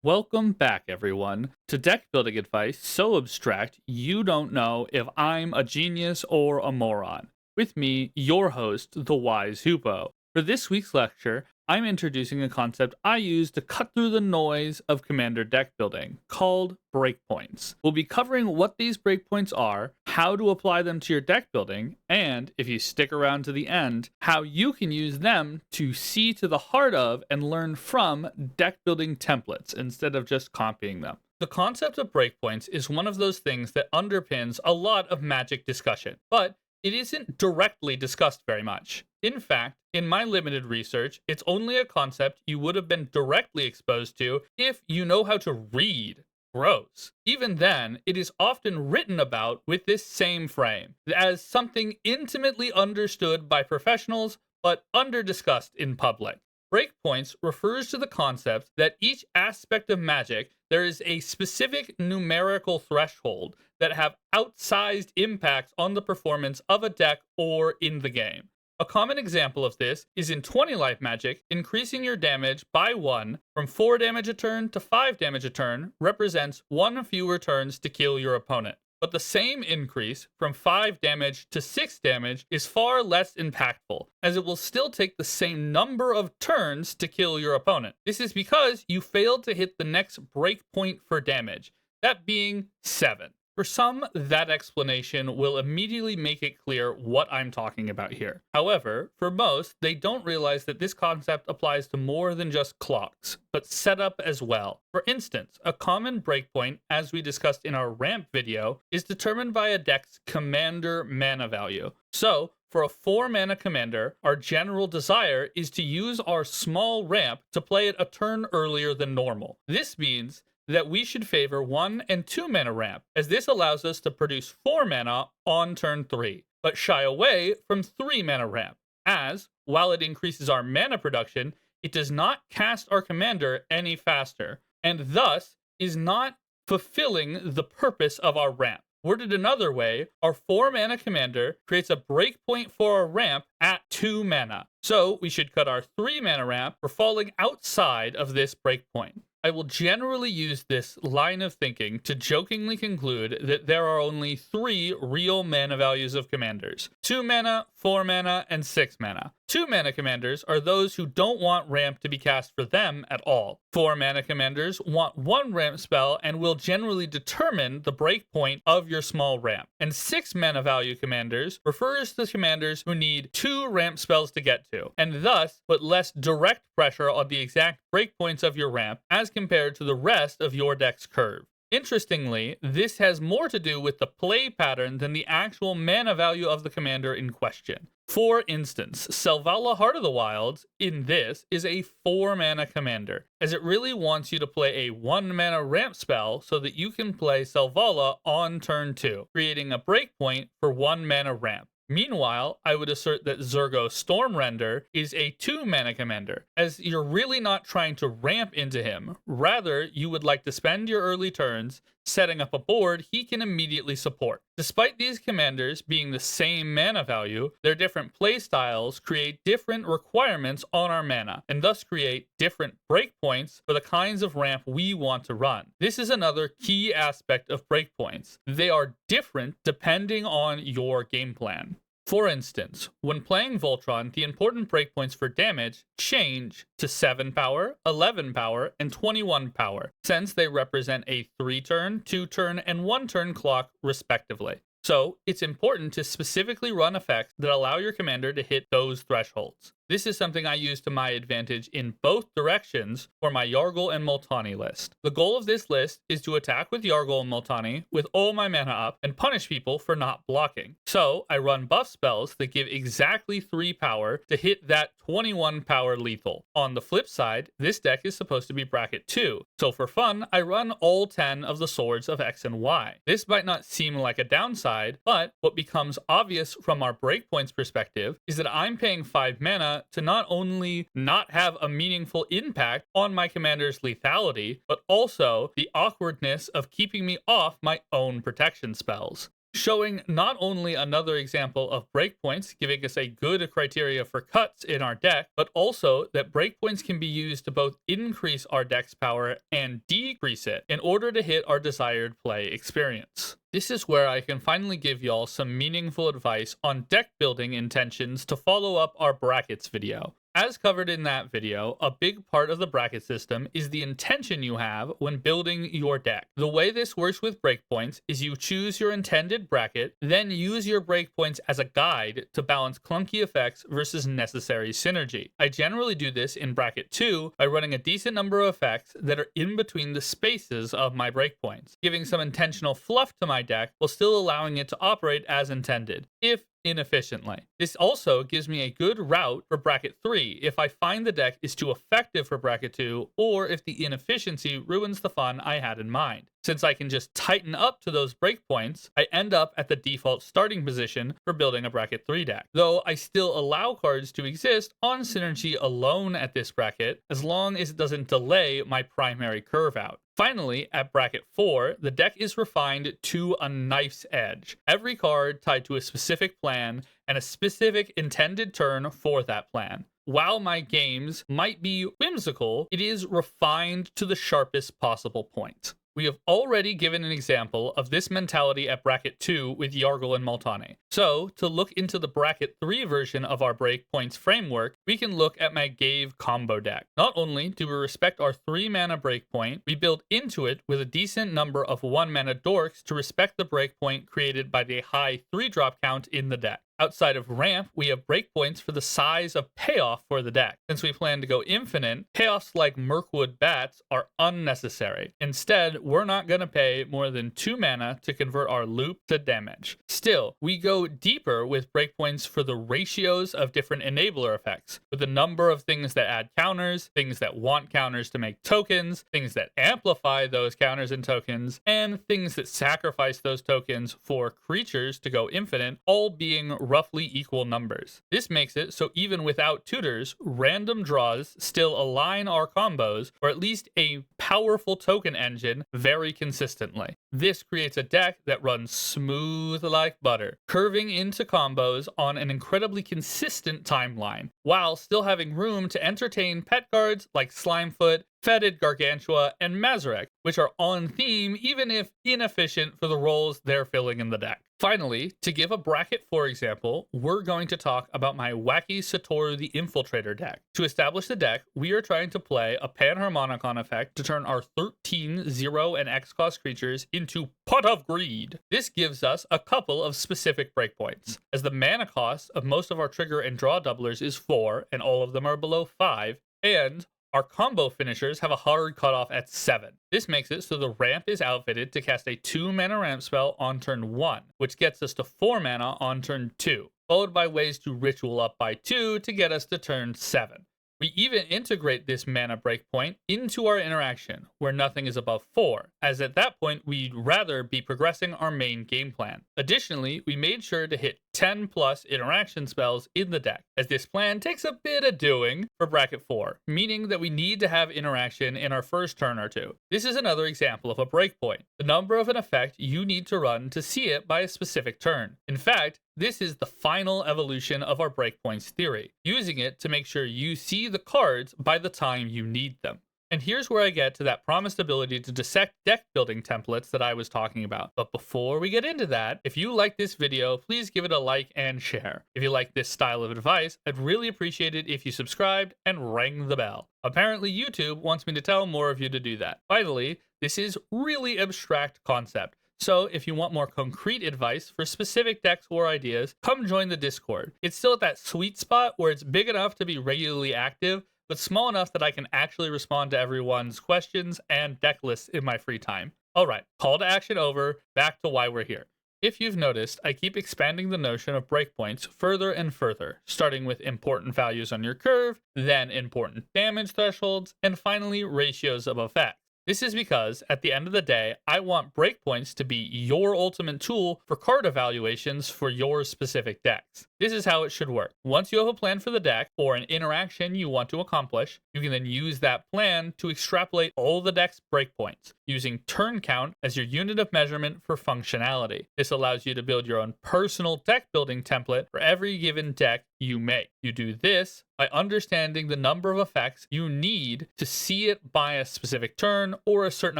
Welcome back, everyone, to deck building advice so abstract you don't know if I'm a genius or a moron. With me, your host, the Wise Hoopo. For this week's lecture, I'm introducing a concept I use to cut through the noise of Commander deck building, called breakpoints. We'll be covering what these breakpoints are, how to apply them to your deck building, and, if you stick around to the end, how you can use them to see to the heart of and learn from deck building templates instead of just copying them. The concept of breakpoints is one of those things that underpins a lot of Magic discussion, but it isn't directly discussed very much. In fact, in my limited research, it's only a concept you would have been directly exposed to if you know how to read prose. Even then, it is often written about with this same frame, as something intimately understood by professionals but underdiscussed in public. Breakpoints refers to the concept that each aspect of Magic there is a specific numerical threshold that have outsized impacts on the performance of a deck or in the game. A common example of this is in 20 life Magic, increasing your damage by 1 from 4 damage a turn to 5 damage a turn represents 1 fewer turns to kill your opponent. But the same increase from 5 damage to 6 damage is far less impactful, as it will still take the same number of turns to kill your opponent. This is because you failed to hit the next breakpoint for damage, that being 7. For some, that explanation will immediately make it clear what I'm talking about here. However, for most, they don't realize that this concept applies to more than just clocks, but setup as well. For instance, a common breakpoint, as we discussed in our ramp video, is determined by a deck's commander mana value. So, for a 4 mana commander, our general desire is to use our small ramp to play it a turn earlier than normal. This means that we should favor 1 and 2 mana ramp, as this allows us to produce 4 mana on turn 3, but shy away from 3 mana ramp, as, while it increases our mana production, it does not cast our commander any faster, and thus is not fulfilling the purpose of our ramp. Worded another way, our 4 mana commander creates a breakpoint for our ramp at 2 mana, so we should cut our 3 mana ramp for falling outside of this breakpoint. I will generally use this line of thinking to jokingly conclude that there are only 3 real mana values of commanders: 2 mana, 4 mana, and 6 mana. 2 mana commanders are those who don't want ramp to be cast for them at all. 4 mana commanders want 1 ramp spell and will generally determine the breakpoint of your small ramp. And 6 mana value commanders refers to commanders who need 2 ramp spells to get to, and thus put less direct pressure on the exact breakpoints of your ramp as compared to the rest of your deck's curve. Interestingly, this has more to do with the play pattern than the actual mana value of the commander in question. For instance, Selvala Heart of the Wilds, in this, is a 4 mana commander, as it really wants you to play a 1 mana ramp spell so that you can play Selvala on turn 2, creating a breakpoint for 1 mana ramp. Meanwhile, I would assert that Zurgo Stormrender is a 2 mana commander, as you're really not trying to ramp into him. Rather, you would like to spend your early turns setting up a board he can immediately support. Despite these commanders being the same mana value, their different playstyles create different requirements on our mana, and thus create different breakpoints for the kinds of ramp we want to run. This is another key aspect of breakpoints. They are different depending on your game plan. For instance, when playing Voltron, the important breakpoints for damage change to 7 power, 11 power, and 21 power, since they represent a 3-turn, 2-turn, and 1-turn clock respectively. So, it's important to specifically run effects that allow your commander to hit those thresholds. This is something I use to my advantage in both directions for my Yargle and Multani list. The goal of this list is to attack with Yargle and Multani with all my mana up and punish people for not blocking. So I run buff spells that give exactly 3 power to hit that 21 power lethal. On the flip side, this deck is supposed to be bracket 2, so for fun, I run all 10 of the swords of X and Y. This might not seem like a downside, but what becomes obvious from our breakpoints perspective is that I'm paying 5 mana to not only not have a meaningful impact on my commander's lethality, but also the awkwardness of keeping me off my own protection spells. showing not only another example of breakpoints, giving us a good criteria for cuts in our deck, but also that breakpoints can be used to both increase our deck's power and decrease it in order to hit our desired play experience. This is where I can finally give y'all some meaningful advice on deck building intentions to follow up our brackets video. As covered in that video, a big part of the bracket system is the intention you have when building your deck. The way this works with breakpoints is you choose your intended bracket, then use your breakpoints as a guide to balance clunky effects versus necessary synergy. I generally do this in bracket 2 by running a decent number of effects that are in between the spaces of my breakpoints, giving some intentional fluff to my deck while still allowing it to operate as intended, if inefficiently. This also gives me a good route for bracket 3 if I find the deck is too effective for bracket 2 or if the inefficiency ruins the fun I had in mind. Since I can just tighten up to those breakpoints, I end up at the default starting position for building a bracket 3 deck. Though I still allow cards to exist on synergy alone at this bracket, as long as it doesn't delay my primary curve out. Finally, at bracket 4, the deck is refined to a knife's edge. Every card tied to a specific plan and a specific intended turn for that plan. While my games might be whimsical, it is refined to the sharpest possible point. We have already given an example of this mentality at bracket 2 with Yargle and Multani. So, to look into the bracket 3 version of our breakpoints framework, we can look at my Gave combo deck. Not only do we respect our 3 mana breakpoint, we build into it with a decent number of 1 mana dorks to respect the breakpoint created by the high 3-drop count in the deck. Outside of ramp, we have breakpoints for the size of payoff for the deck. Since we plan to go infinite, payoffs like Mirkwood Bats are unnecessary. Instead, we're not going to pay more than 2 mana to convert our loop to damage. Still, we go deeper with breakpoints for the ratios of different enabler effects, with the number of things that add counters, things that want counters to make tokens, things that amplify those counters and tokens, and things that sacrifice those tokens for creatures to go infinite, all being roughly equal numbers. This makes it so even without tutors, random draws still align our combos, or at least a powerful token engine, very consistently. This creates a deck that runs smooth like butter, curving into combos on an incredibly consistent timeline, while still having room to entertain pet cards like Slimefoot, Fetid Gargantua, and Mazarek, which are on theme even if inefficient for the roles they're filling in the deck. Finally, to give a bracket 4 example, we're going to talk about my wacky Satoru the Infiltrator deck. To establish the deck, we are trying to play a Panharmonicon effect to turn our 13 0 and X cost creatures into Pot of Greed. This gives us a couple of specific breakpoints, as the mana cost of most of our trigger and draw doublers is 4, and all of them are below 5, and our combo finishers have a hard cutoff at 7. This makes it so the ramp is outfitted to cast a 2 mana ramp spell on turn 1, which gets us to 4 mana on turn 2, followed by ways to ritual up by 2 to get us to turn 7. We even integrate this mana breakpoint into our interaction, where nothing is above 4, as at that point we'd rather be progressing our main game plan. Additionally, we made sure to hit 10 plus interaction spells in the deck, as this plan takes a bit of doing for bracket 4, meaning that we need to have interaction in our first turn or two. This is another example of a breakpoint, the number of an effect you need to run to see it by a specific turn. In fact, this is the final evolution of our breakpoints theory, using it to make sure you see the cards by the time you need them. And here's where I get to that promised ability to dissect deck building templates that I was talking about. But before we get into that, if you like this video, please give it a like and share. If you like this style of advice, I'd really appreciate it if you subscribed and rang the bell. Apparently YouTube wants me to tell more of you to do that. Finally, this is really abstract concept. So if you want more concrete advice for specific decks or ideas, come join the Discord. It's still at that sweet spot where it's big enough to be regularly active, but small enough that I can actually respond to everyone's questions and deck lists in my free time. Alright, call to action over, back to why we're here. If you've noticed, I keep expanding the notion of breakpoints further and further, starting with important values on your curve, then important damage thresholds, and finally ratios of effects. This is because, at the end of the day, I want breakpoints to be your ultimate tool for card evaluations for your specific decks. This is how it should work. Once you have a plan for the deck, or an interaction you want to accomplish, you can then use that plan to extrapolate all the deck's breakpoints, using turn count as your unit of measurement for functionality. This allows you to build your own personal deck building template for every given deck you make. You do this by understanding the number of effects you need to see it by a specific turn, or a certain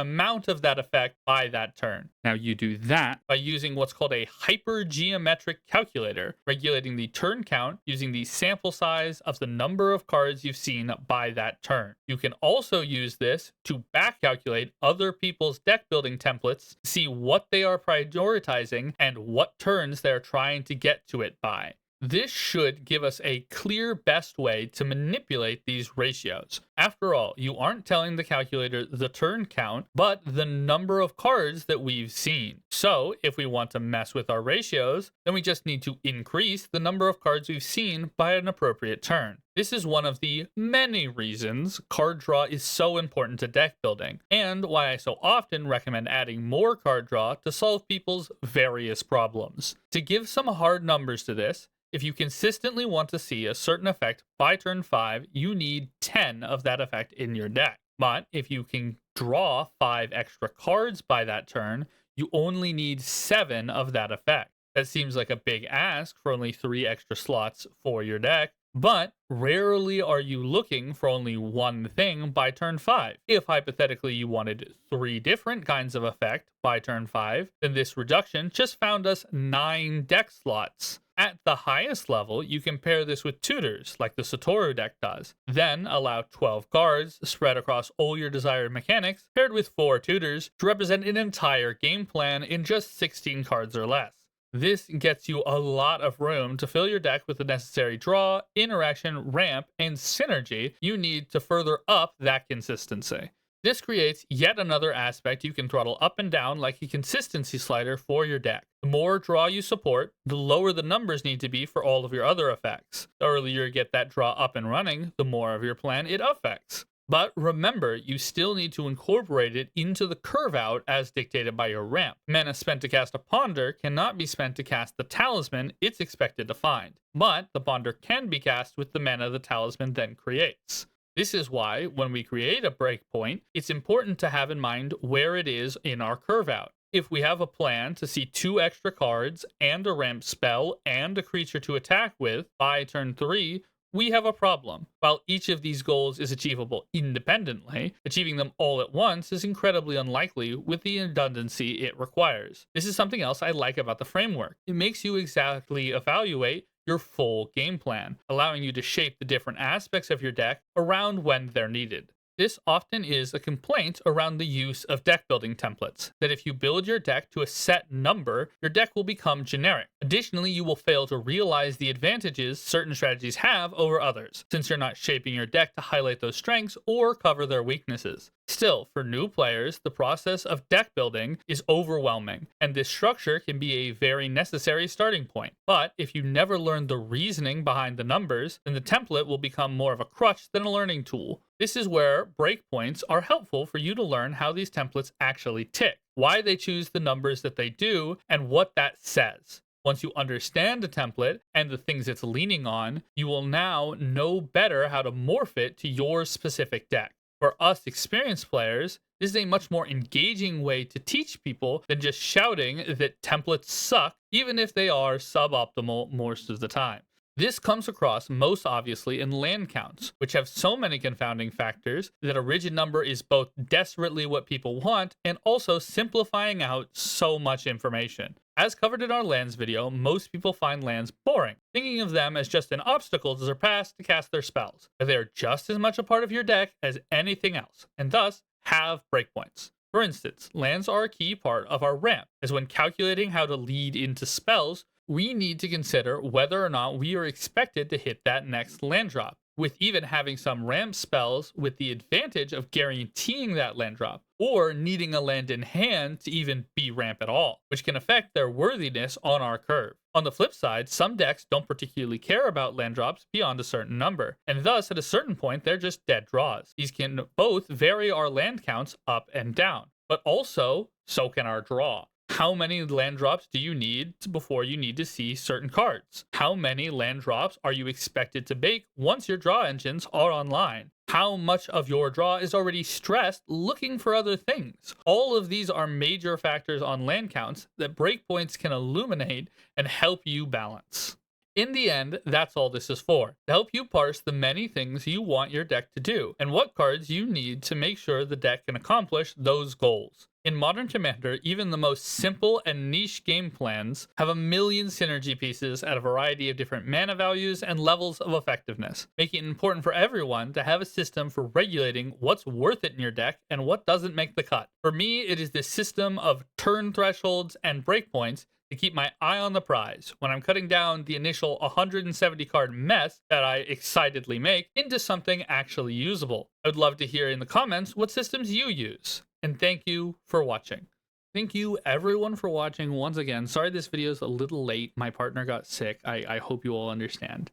amount of that effect by that turn. Now you do that by using what's called a hypergeometric calculator, regulating the turn count using the sample size of the number of cards you've seen by that turn. You can also use this to back calculate other people's deck building templates, see what they are prioritizing and what turns they're trying to get to it by. This should give us a clear best way to manipulate these ratios. After all, you aren't telling the calculator the turn count, but the number of cards that we've seen. So if we want to mess with our ratios, then we just need to increase the number of cards we've seen by an appropriate turn. This is one of the many reasons card draw is so important to deck building, and why I so often recommend adding more card draw to solve people's various problems. To give some hard numbers to this, if you consistently want to see a certain effect by turn 5, you need 10 of that effect in your deck. But if you can draw 5 extra cards by that turn, you only need 7 of that effect. That seems like a big ask for only 3 extra slots for your deck, but rarely are you looking for only one thing by turn 5. If hypothetically you wanted 3 different kinds of effect by turn 5, then this reduction just found us 9 deck slots. At the highest level, you can pair this with tutors, like the Satoru deck does. Then allow 12 cards spread across all your desired mechanics, paired with 4 tutors, to represent an entire game plan in just 16 cards or less. This gets you a lot of room to fill your deck with the necessary draw, interaction, ramp, and synergy you need to further up that consistency. This creates yet another aspect you can throttle up and down like a consistency slider for your deck. The more draw you support, the lower the numbers need to be for all of your other effects. The earlier you get that draw up and running, the more of your plan it affects. But remember, you still need to incorporate it into the curve out as dictated by your ramp. Mana spent to cast a Ponder cannot be spent to cast the talisman it's expected to find, but the Ponder can be cast with the mana the talisman then creates. This is why, when we create a breakpoint, it's important to have in mind where it is in our curve out. If we have a plan to see 2 extra cards and a ramp spell and a creature to attack with by turn 3, we have a problem. While each of these goals is achievable independently, achieving them all at once is incredibly unlikely with the redundancy it requires. This is something else I like about the framework. It makes you exactly evaluate your full game plan, allowing you to shape the different aspects of your deck around when they're needed. This often is a complaint around the use of deck building templates, that if you build your deck to a set number, your deck will become generic. Additionally, you will fail to realize the advantages certain strategies have over others, since you're not shaping your deck to highlight those strengths or cover their weaknesses. Still, for new players, the process of deck building is overwhelming, and this structure can be a very necessary starting point. But if you never learn the reasoning behind the numbers, then the template will become more of a crutch than a learning tool. This is where breakpoints are helpful for you to learn how these templates actually tick, why they choose the numbers that they do, and what that says. Once you understand the template and the things it's leaning on, you will now know better how to morph it to your specific deck. For us experienced players, this is a much more engaging way to teach people than just shouting that templates suck, even if they are suboptimal most of the time. This comes across most obviously in land counts, which have so many confounding factors that a rigid number is both desperately what people want and also simplifying out so much information. As covered in our lands video, most people find lands boring, thinking of them as just an obstacle to surpass to cast their spells, but they are just as much a part of your deck as anything else, and thus have breakpoints. For instance, lands are a key part of our ramp, as when calculating how to lead into spells, we need to consider whether or not we are expected to hit that next land drop. with even having some ramp spells with the advantage of guaranteeing that land drop, or needing a land in hand to even be ramp at all, which can affect their worthiness on our curve. On the flip side, some decks don't particularly care about land drops beyond a certain number, and thus at a certain point they're just dead draws. These can both vary our land counts up and down, but also so can our draw. How many land drops do you need before you need to see certain cards? How many land drops are you expected to make once your draw engines are online? How much of your draw is already stressed looking for other things? All of these are major factors on land counts that breakpoints can illuminate and help you balance. In the end, that's all this is for, to help you parse the many things you want your deck to do, and what cards you need to make sure the deck can accomplish those goals. In Modern Commander, even the most simple and niche game plans have a million synergy pieces at a variety of different mana values and levels of effectiveness, making it important for everyone to have a system for regulating what's worth it in your deck and what doesn't make the cut. For me, it is this system of turn thresholds and breakpoints to keep my eye on the prize when I'm cutting down the initial 170 card mess that I excitedly make into something actually usable. I would love to hear in the comments what systems you use. And thank you for watching. Thank you everyone for watching once again. Sorry this video is a little late. My partner got sick. I hope you all understand.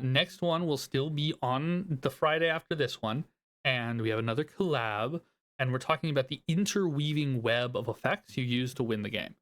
Next one will still be on the Friday after this one. And we have another collab. And we're talking about the interweaving web of effects you use to win the game.